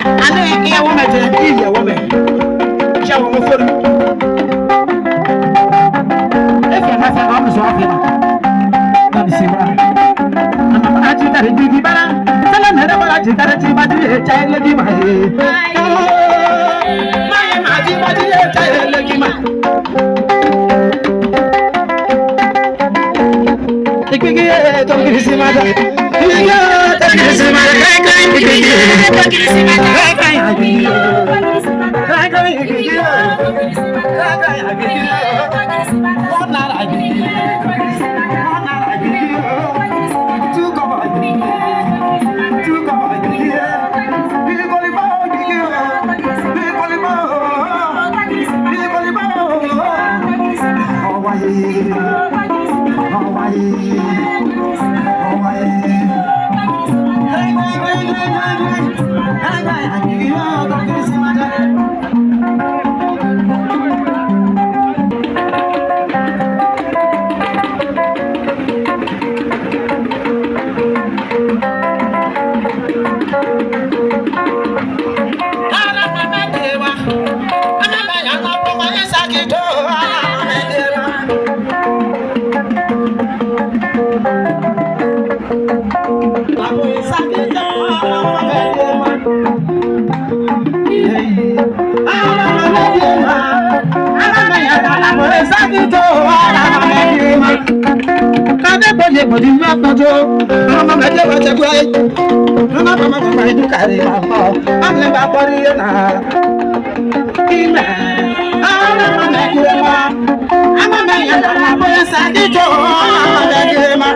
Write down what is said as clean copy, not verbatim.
ane iya woman je iya woman ja wo mo foru e fi na fa no so afi na ni siwa ama aji ta di bara sala na ra bara ji ta ti ba di e cha le di ma e ma ji ba di e cha le di ma ikiki to kirisi ma da iya to kirisi ma da kai ikiki to kirisi ma da kai kai ikiki kai kai ikiki kai kai ikiki ona ra ikiki ona ra ikiki tu ko ba ikiki tu ko ba ikiki bi ko li ba ikiki bi ko li ba bi ko li ba oh wa Kade mo di ma tojo mama me je wa se gwe mama du kare ma ko am le ba pori na ina mama me je ma ama me ya na bo sa di to de ma